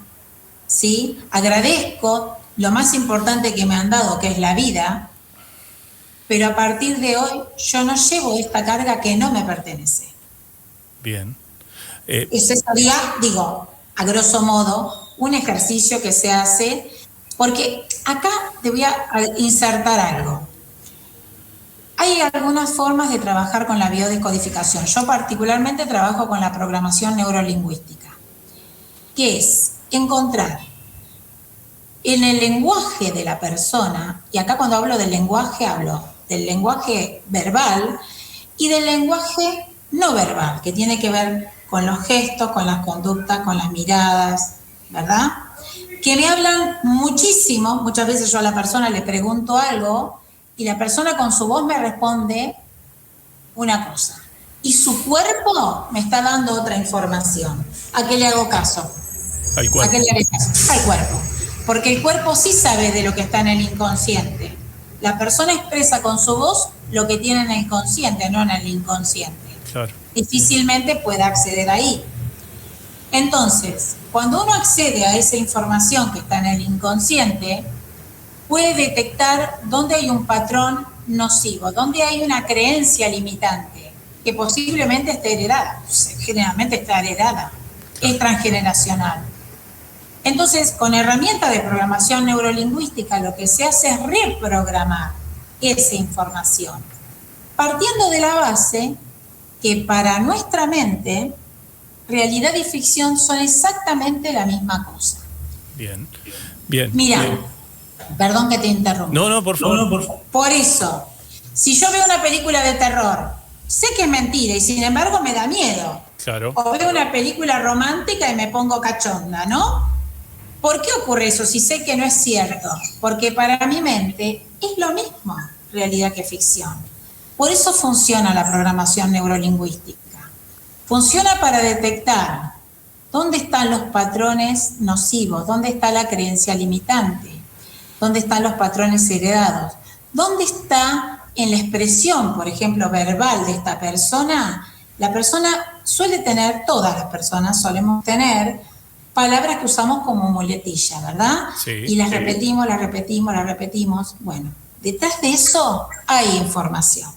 ¿sí? Agradezco lo más importante que me han dado, que es la vida, pero a partir de hoy yo no llevo esta carga que no me pertenece. Bien. Ese sería, digo, a grosso modo, un ejercicio que se hace, porque acá te voy a insertar algo. Hay algunas formas de trabajar con la biodescodificación. Yo particularmente trabajo con la programación neurolingüística, que es encontrar en el lenguaje de la persona, y acá cuando hablo del lenguaje hablo del lenguaje verbal y del lenguaje no verbal, que tiene que ver con los gestos, con las conductas, con las miradas, ¿verdad? Que me hablan muchísimo. Muchas veces yo a la persona le pregunto algo y la persona con su voz me responde una cosa y su cuerpo me está dando otra información. ¿A qué le hago caso? Al cuerpo. ¿A qué le hago caso? Al cuerpo. Porque el cuerpo sí sabe de lo que está en el inconsciente. La persona expresa con su voz lo que tiene en el consciente, no en el inconsciente. Claro. Difícilmente pueda acceder ahí. Entonces, cuando uno accede a esa información que está en el inconsciente, puede detectar dónde hay un patrón nocivo, dónde hay una creencia limitante, que posiblemente esté heredada, generalmente está heredada, es transgeneracional. Entonces, con herramientas de programación neurolingüística, lo que se hace es reprogramar esa información, partiendo de la base que para nuestra mente, realidad y ficción son exactamente la misma cosa. Bien, bien. Mira, bien. Perdón que te interrumpa. No, por favor. Por eso, si yo veo una película de terror, sé que es mentira y sin embargo me da miedo. Claro. O veo una película romántica y me pongo cachonda, ¿no? ¿Por qué ocurre eso si sé que no es cierto? Porque para mi mente es lo mismo realidad que ficción. Por eso funciona la programación neurolingüística. Funciona para detectar dónde están los patrones nocivos, dónde está la creencia limitante, dónde están los patrones heredados, dónde está en la expresión, por ejemplo, verbal de esta persona. La persona suele tener, todas las personas solemos tener palabras que usamos como muletilla, ¿verdad? Sí, y las sí. repetimos, las repetimos, las repetimos. Bueno, detrás de eso hay información.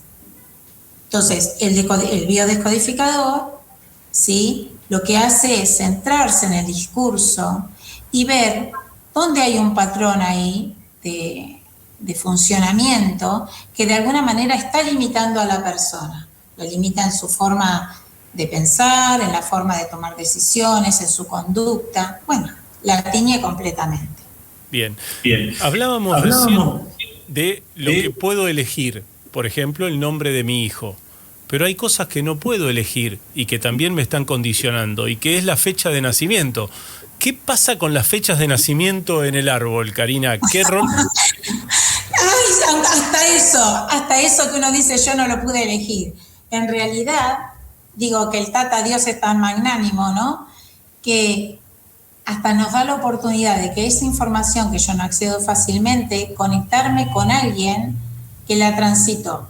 Entonces, el biodescodificador, ¿sí?, lo que hace es centrarse en el discurso y ver dónde hay un patrón ahí de funcionamiento que de alguna manera está limitando a la persona. lo limita en su forma de pensar, en la forma de tomar decisiones, en su conducta. Bueno, la tiñe completamente. Bien. Hablábamos recién de lo que puedo elegir, por ejemplo, el nombre de mi hijo. Pero hay cosas que no puedo elegir y que también me están condicionando, y que es la fecha de nacimiento. ¿Qué pasa con las fechas de nacimiento en el árbol, Karina? ¿Qué rol? Ay, hasta eso que uno dice yo no lo pude elegir. En realidad, digo que el Tata Dios es tan magnánimo, ¿no? Que hasta nos da la oportunidad de que esa información que yo no accedo fácilmente, conectarme con alguien que la transitó.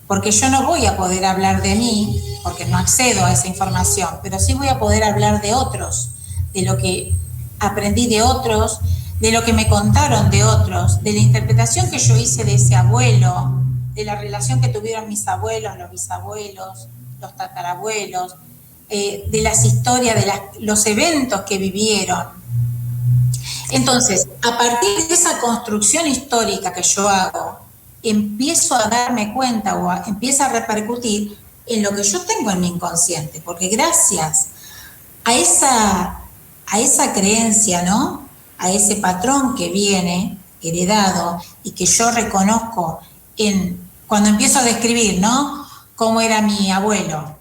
Porque yo no voy a poder hablar de mí, porque no accedo a esa información, pero sí voy a poder hablar de otros, de lo que aprendí de otros, de lo que me contaron de otros, de la interpretación que yo hice de ese abuelo, de la relación que tuvieron mis abuelos, los bisabuelos, los tatarabuelos, de las historias, de los eventos que vivieron. Entonces, a partir de esa construcción histórica que yo hago, empiezo a darme cuenta o empieza a repercutir en lo que yo tengo en mi inconsciente, porque gracias a esa creencia, ¿no? A ese patrón que viene heredado y que yo reconozco cuando empiezo a describir, ¿no? Cómo era mi abuelo,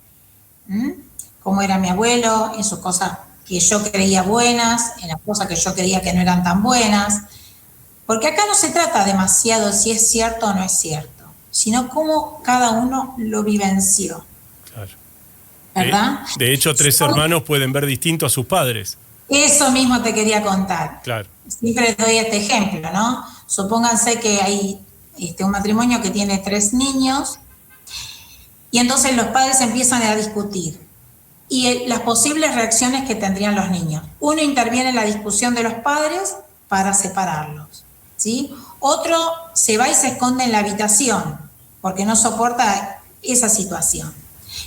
cómo era mi abuelo en sus cosas que yo creía buenas, en las cosas que yo creía que no eran tan buenas. Porque acá no se trata demasiado si es cierto o no es cierto, sino cómo cada uno lo vivenció. Claro. ¿Verdad? De hecho, 3 hermanos pueden ver distinto a sus padres. Eso mismo te quería contar. Claro. Siempre doy este ejemplo, ¿no? Supónganse que hay un matrimonio que tiene 3 niños y entonces los padres empiezan a discutir. Y las posibles reacciones que tendrían los niños. Uno interviene en la discusión de los padres para separarlos. ¿Sí? Otro se va y se esconde en la habitación porque no soporta esa situación.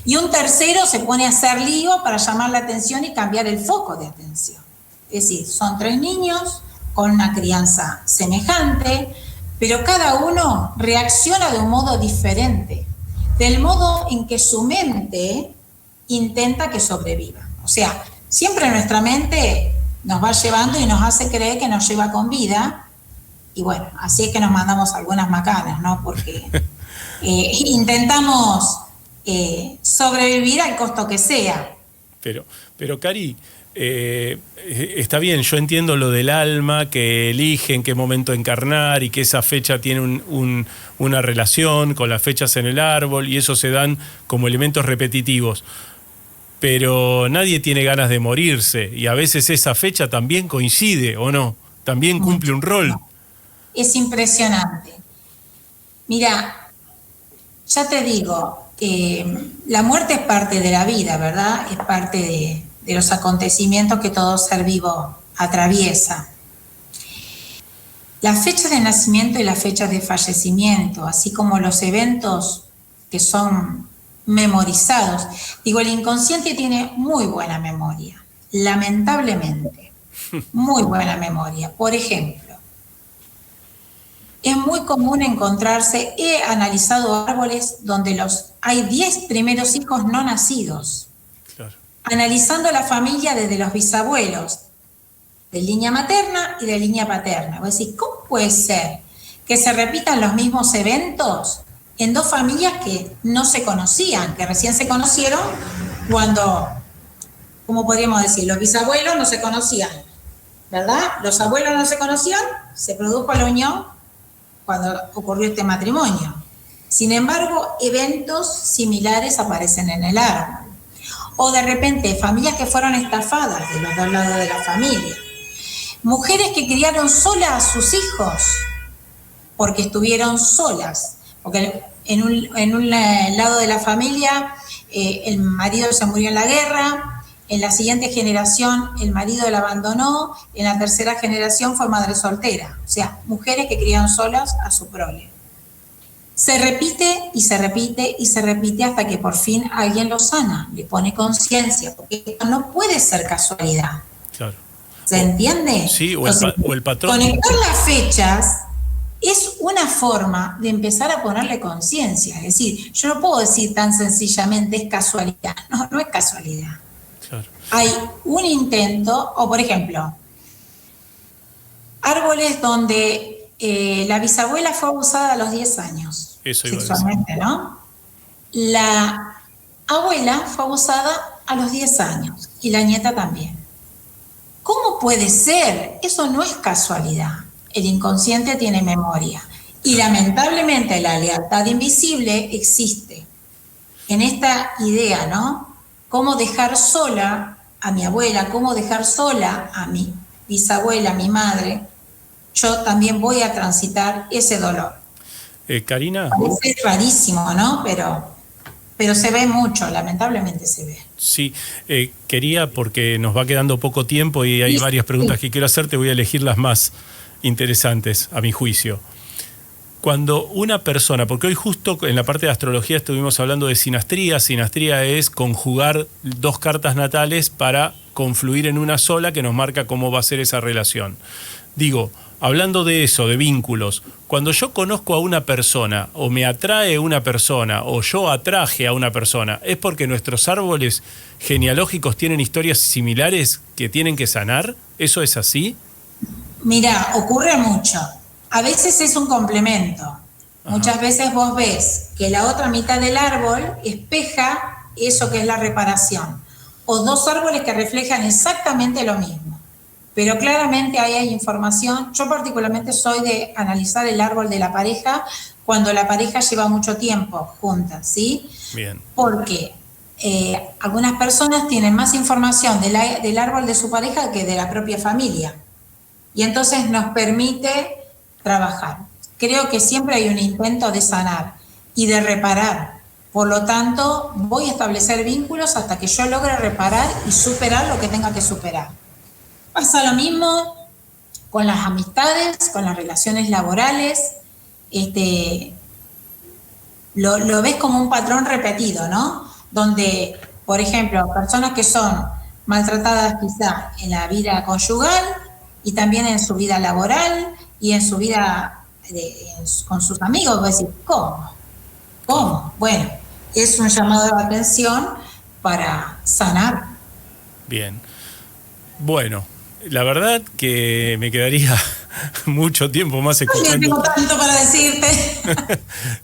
Y un tercero se pone a hacer lío para llamar la atención y cambiar el foco de atención. Es decir, son 3 niños con una crianza semejante, pero cada uno reacciona de un modo diferente, del modo en que su mente intenta que sobreviva. O sea, siempre nuestra mente nos va llevando y nos hace creer que nos lleva con vida. Y bueno, así es que nos mandamos algunas macanas, ¿no? Porque intentamos sobrevivir al costo que sea. Pero Cari, está bien, yo entiendo lo del alma, que elige en qué momento encarnar y que esa fecha tiene una relación con las fechas en el árbol y eso se dan como elementos repetitivos. Pero nadie tiene ganas de morirse y a veces esa fecha también coincide, ¿o no? También cumple un rol. Es impresionante. Mira, ya te digo, la muerte es parte de la vida, ¿verdad? Es parte de los acontecimientos que todo ser vivo atraviesa. Las fechas de nacimiento y las fechas de fallecimiento, así como los eventos que son memorizados. Digo, el inconsciente tiene muy buena memoria, lamentablemente, muy buena memoria. Por ejemplo, es muy común encontrarse, he analizado árboles donde hay 10 primeros hijos no nacidos. Claro. Analizando la familia desde los bisabuelos, de línea materna y de línea paterna. Voy a decir, ¿cómo puede ser que se repitan los mismos eventos en 2 familias que no se conocían, que recién se conocieron cuando, ¿cómo podríamos decir? Los bisabuelos no se conocían, ¿verdad? Los abuelos no se conocían, se produjo la unión cuando ocurrió este matrimonio. Sin embargo, eventos similares aparecen en el árbol. O de repente, familias que fueron estafadas de los 2 lados de la familia. Mujeres que criaron solas a sus hijos porque estuvieron solas. Porque en un lado de la familia el marido se murió en la guerra, en la siguiente generación el marido la abandonó, en la tercera generación fue madre soltera. O sea, mujeres que criaron solas a su prole. Se repite y se repite y se repite hasta que por fin alguien lo sana, le pone conciencia, porque esto no puede ser casualidad. Claro. ¿Se entiende? Sí, o el patrón. Conectar las fechas es una forma de empezar a ponerle conciencia. Es decir, yo no puedo decir tan sencillamente es casualidad. No, no es casualidad. Claro. Hay un intento, o por ejemplo, árboles donde la bisabuela fue abusada a los 10 años. Eso iba sexualmente, ¿no? La abuela fue abusada a los 10 años y la nieta también. ¿Cómo puede ser? Eso no es casualidad. El inconsciente tiene memoria. Y lamentablemente la lealtad invisible existe. En esta idea, ¿no? Cómo dejar sola a mi abuela, cómo dejar sola a mi bisabuela, a mi madre, yo también voy a transitar ese dolor. Karina. Parece rarísimo, ¿no? Pero se ve mucho, lamentablemente se ve. Sí, quería, porque nos va quedando poco tiempo y hay varias preguntas que quiero hacerte, voy a elegir las más interesantes, a mi juicio. Cuando una persona, porque hoy justo en la parte de astrología estuvimos hablando de sinastría. Sinastría es conjugar dos cartas natales para confluir en una sola que nos marca cómo va a ser esa relación. Digo, hablando de eso, de vínculos, cuando yo conozco a una persona o me atrae una persona o yo atraje a una persona, ¿es porque nuestros árboles genealógicos tienen historias similares que tienen que sanar? ¿Eso es así? Mira, ocurre mucho. A veces es un complemento. Ajá. Muchas veces vos ves que la otra mitad del árbol espeja eso que es la reparación. O dos árboles que reflejan exactamente lo mismo. Pero claramente ahí hay información. Yo particularmente soy de analizar el árbol de la pareja cuando la pareja lleva mucho tiempo juntas, ¿sí? Bien. Porque algunas personas tienen más información del árbol de su pareja que de la propia familia. Y entonces nos permite trabajar. Creo que siempre hay un intento de sanar y de reparar. Por lo tanto, voy a establecer vínculos hasta que yo logre reparar y superar lo que tenga que superar. Pasa lo mismo con las amistades, con las relaciones laborales. Lo ves como un patrón repetido, ¿no? Donde, por ejemplo, personas que son maltratadas quizá en la vida conyugal y también en su vida laboral y en su vida con sus amigos. Voy a decir, ¿cómo? ¿Cómo? Bueno, es un llamado de atención para sanar. Bien. Bueno, la verdad que me quedaría mucho tiempo más escuchando. No tengo tanto para decirte.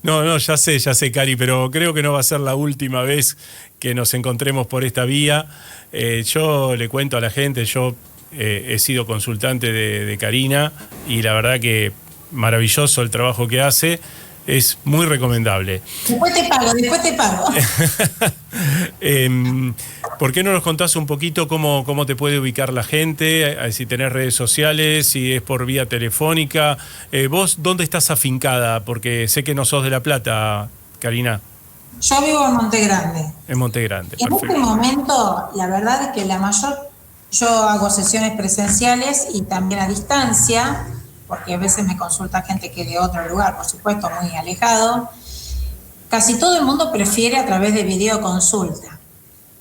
No, ya sé, Cari, pero creo que no va a ser la última vez que nos encontremos por esta vía. Yo le cuento a la gente, yo he sido consultante de Karina y la verdad que maravilloso el trabajo que hace. Es muy recomendable. Después te pago. ¿Por qué no nos contás un poquito cómo te puede ubicar la gente? Si tenés redes sociales, si es por vía telefónica. ¿Vos dónde estás afincada? Porque sé que no sos de La Plata, Karina. Yo vivo en Monte Grande. En Monte Grande, En perfecto. este momento, la verdad es que yo hago sesiones presenciales y también a distancia, porque a veces me consulta gente que de otro lugar, por supuesto, muy alejado. Casi todo el mundo prefiere a través de videoconsulta.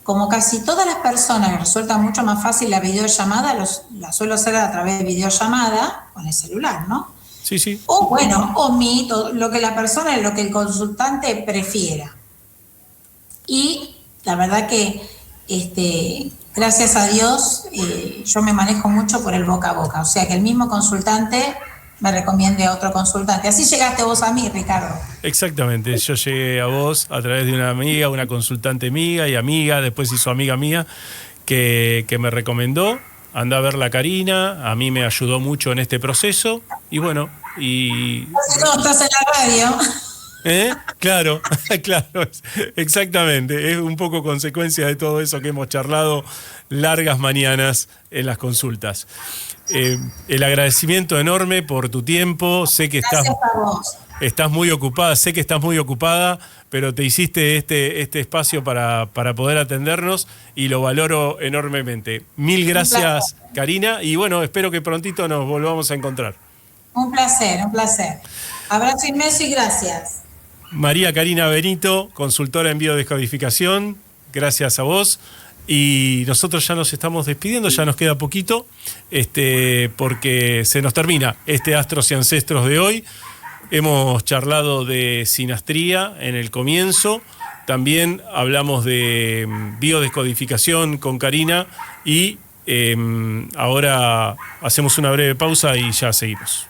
Como casi todas las personas les resulta mucho más fácil la videollamada, la suelo hacer a través de videollamada con el celular, ¿no? Sí. O bueno, o Meet, lo que la persona, lo que el consultante prefiera. Y la verdad que, gracias a Dios, yo me manejo mucho por el boca a boca. O sea, que el mismo consultante me recomiende a otro consultante. Así llegaste vos a mí, Ricardo. Exactamente, yo llegué a vos a través de una amiga, una consultante amiga y amiga, después hizo amiga mía, que me recomendó. Anda a ver la Karina, a mí me ayudó mucho en este proceso y bueno, No, estás en la radio. Claro, exactamente, es un poco consecuencia de todo eso que hemos charlado largas mañanas en las consultas. El agradecimiento enorme por tu tiempo, sé que estás muy ocupada, pero te hiciste este espacio para poder atendernos y lo valoro enormemente. Mil gracias, Karina, y bueno, espero que prontito nos volvamos a encontrar. Un placer. Abrazo inmenso y gracias. María Karina Benito, consultora en biodescodificación, gracias a vos. Y nosotros ya nos estamos despidiendo, ya nos queda poquito, porque se nos termina este Astros y Ancestros de hoy. Hemos charlado de sinastría en el comienzo, también hablamos de biodescodificación con Karina y ahora hacemos una breve pausa y ya seguimos.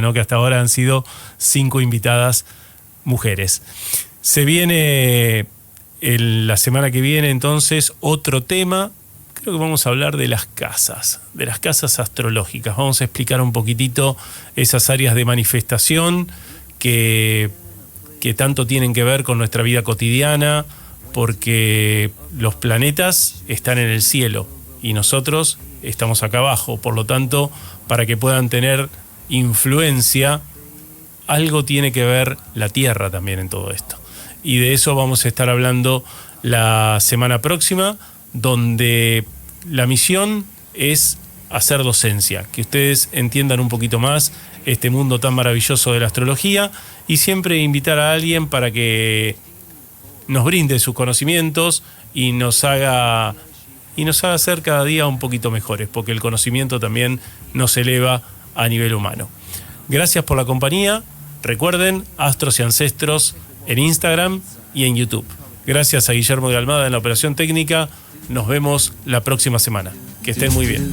¿No? Que hasta ahora han sido 5 invitadas mujeres. Se viene la semana que viene entonces otro tema. Creo que vamos a hablar de las casas astrológicas. Vamos a explicar un poquitito esas áreas de manifestación que tanto tienen que ver con nuestra vida cotidiana, porque los planetas están en el cielo y nosotros estamos acá abajo. Por lo tanto, para que puedan tener influencia, algo tiene que ver la Tierra también en todo esto. Y de eso vamos a estar hablando la semana próxima, donde la misión es hacer docencia, que ustedes entiendan un poquito más este mundo tan maravilloso de la astrología, y siempre invitar a alguien para que nos brinde sus conocimientos y nos haga ser cada día un poquito mejores, porque el conocimiento también nos eleva a nivel humano. Gracias por la compañía. Recuerden, Astros y Ancestros en Instagram y en YouTube. Gracias a Guillermo de Almada en la operación técnica. Nos vemos la próxima semana. Que estén muy bien.